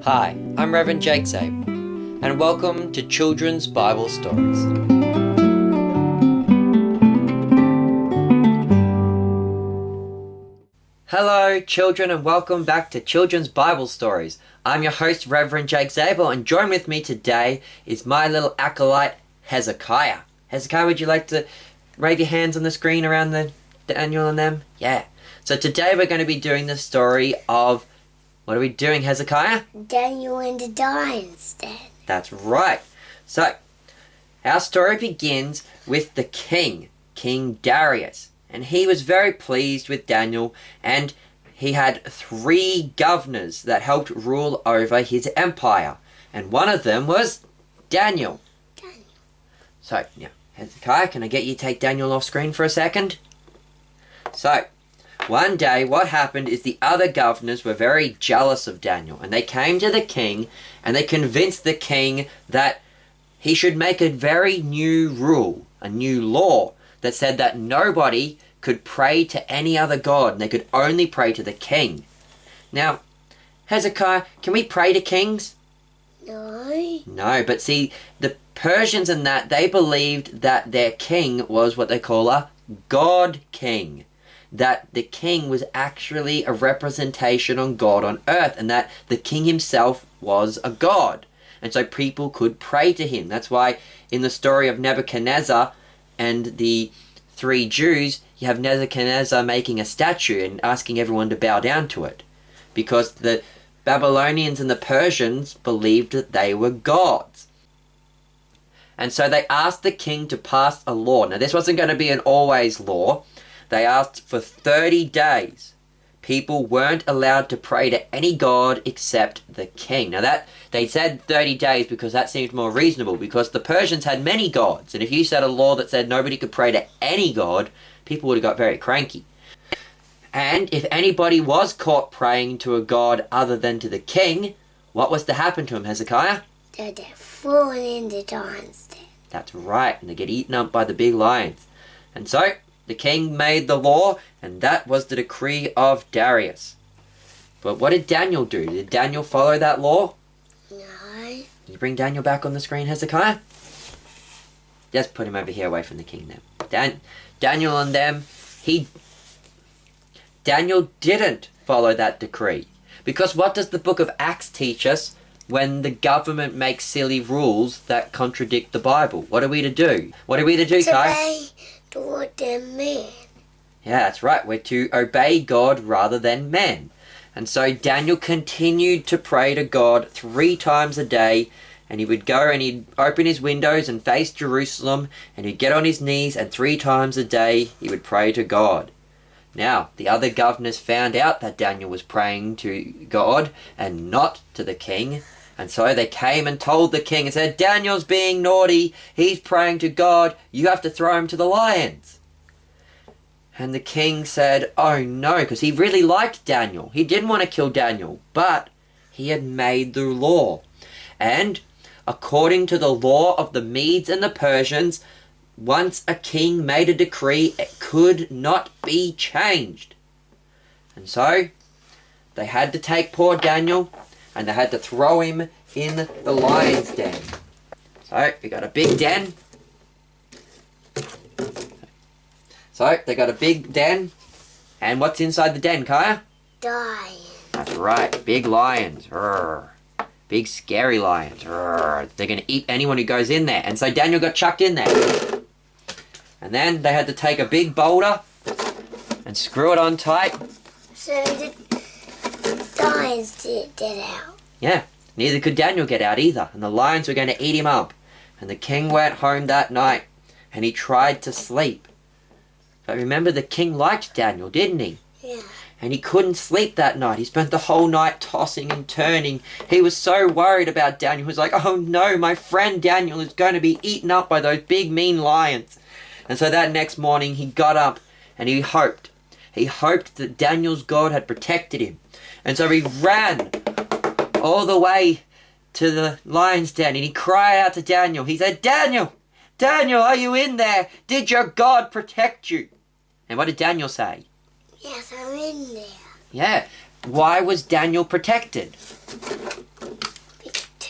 Hi, I'm Reverend Jake Zabe, and welcome to Children's Bible Stories. Hello, children, and welcome back to Children's Bible Stories. I'm your host, Reverend Jake Zabel, and join with me today is my little acolyte, Hezekiah. Hezekiah, would you like to wave your hands on the screen around the Daniel and them? Yeah. So today we're going to be doing the story of... What are we doing, Hezekiah? Daniel and the Lion's Den. That's right. So, our story begins with the king, King Darius. And he was very pleased with Daniel, and he had 3 governors that helped rule over his empire. And one of them was Daniel. So, yeah, Hezekiah, can I get you to take Daniel off screen for a second? So, one day, what happened is the other governors were very jealous of Daniel, and they came to the king, and they convinced the king that he should make a very new rule, a new law, that said that nobody could pray to any other god, and they could only pray to the king. Now, Hezekiah, can we pray to kings? No. No, but see, the Persians and that, they believed that their king was what they call a god king. That the king was actually a representation on God on earth, and that the king himself was a god. And so people could pray to him. That's why in the story of Nebuchadnezzar and the 3 Jews, you have Nebuchadnezzar making a statue and asking everyone to bow down to it. Because the Babylonians and the Persians believed that they were gods. And so they asked the king to pass a law. Now this wasn't going to be an always law. They asked for 30 days. People weren't allowed to pray to any god except the king. Now that, they said 30 days because that seemed more reasonable, because the Persians had many gods. And if you said a law that said nobody could pray to any god, people would have got very cranky. And if anybody was caught praying to a god other than to the king, what was to happen to him, Hezekiah? They'd fall in the Lion's Den. That's right, and they get eaten up by the big lions. And so the king made the law, and that was the decree of Darius. But what did Daniel do? Did Daniel follow that law? No. Can you bring Daniel back on the screen, Hezekiah? Just put him over here away from the king then. Daniel and them, Daniel didn't follow that decree. Because what does the book of Acts teach us when the government makes silly rules that contradict the Bible? What are we to do? What are we to do, Kai? Toward the man. Yeah, that's right. We're to obey God rather than men. And so Daniel continued to pray to God 3 times a day, and he would go and he'd open his windows and face Jerusalem, and he'd get on his knees, and 3 times a day he would pray to God. Now, the other governors found out that Daniel was praying to God and not to the king, and so they came and told the king and said, Daniel's being naughty, he's praying to God, you have to throw him to the lions. And the king said, oh no, because he really liked Daniel. He didn't want to kill Daniel, but he had made the law. And according to the law of the Medes and the Persians, once a king made a decree, it could not be changed. And so they had to take poor Daniel, and they had to throw him in the lion's den. So, we got a big den. So, they got a big den. And what's inside the den, Kaya? Lion. That's right, big lions. Roar. Big scary lions. Roar. They're going to eat anyone who goes in there. And so Daniel got chucked in there. And then they had to take a big boulder and screw it on tight. So the lions didn't get out. Yeah, neither could Daniel get out either, and the lions were going to eat him up. And the king went home that night, and he tried to sleep. But remember, the king liked Daniel, didn't he? Yeah. And he couldn't sleep that night. He spent the whole night tossing and turning. He was so worried about Daniel. He was like, oh no, my friend Daniel is going to be eaten up by those big mean lions. And so that next morning he got up and he hoped. He hoped that Daniel's God had protected him. And so he ran all the way to the lion's den and he cried out to Daniel. He said, Daniel, Daniel, are you in there? Did your God protect you? And what did Daniel say? Yes, I'm in there. Yeah. Why was Daniel protected?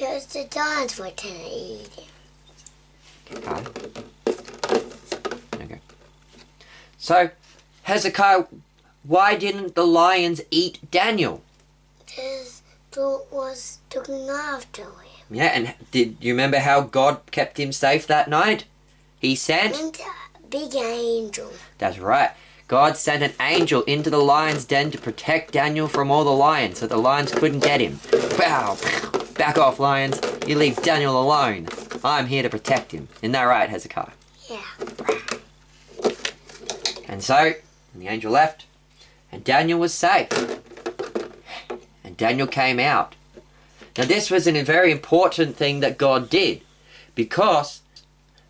Because the lions were trying to eat him. Okay. Okay. So, Hezekiah, why didn't the lions eat Daniel? Because God was looking after him. Yeah, and did you remember how God kept him safe that night? He sent... And a big angel. That's right. God sent an angel into the lion's den to protect Daniel from all the lions so the lions couldn't get him. Wow! Back off, lions. You leave Daniel alone. I'm here to protect him. Isn't that right, Hezekiah? Yeah. And so, the angel left, and Daniel was safe. And Daniel came out. Now this was a very important thing that God did, because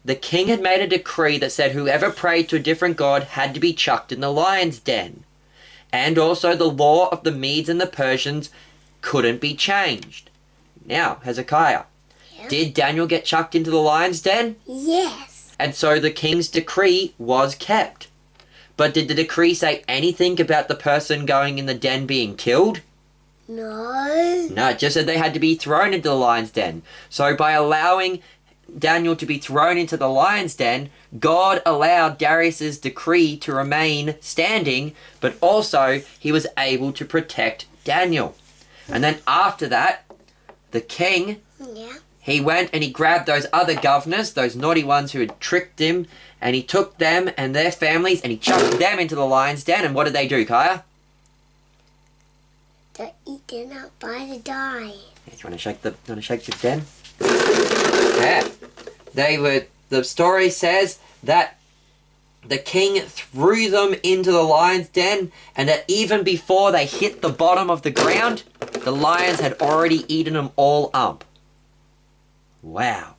the king had made a decree that said whoever prayed to a different god had to be chucked in the lion's den. And also the law of the Medes and the Persians couldn't be changed. Now, Hezekiah, Yeah. did Daniel get chucked into the lion's den? Yes. And so the king's decree was kept. But did the decree say anything about the person going in the den being killed? No. No, it just said they had to be thrown into the lion's den. So by allowing Daniel to be thrown into the lion's den, God allowed Darius's decree to remain standing, but also he was able to protect Daniel. And then after that, the king, Yeah. he went and he grabbed those other governors, those naughty ones who had tricked him, and he took them and their families and he chucked them into the lion's den. And what did they do, Kaya? They're eaten up by the lion. You want to shake the den? Yeah. The story says that the king threw them into the lion's den, and that even before they hit the bottom of the ground, the lions had already eaten them all up. Wow.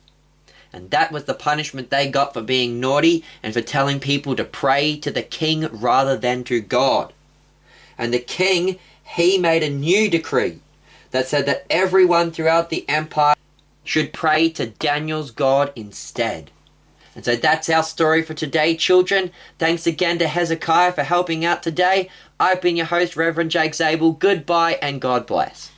And that was the punishment they got for being naughty and for telling people to pray to the king rather than to God. And the king, he made a new decree that said that everyone throughout the empire should pray to Daniel's God instead. And so that's our story for today, children. Thanks again to Hezekiah for helping out today. I've been your host, Reverend Jake Zabel. Goodbye and God bless.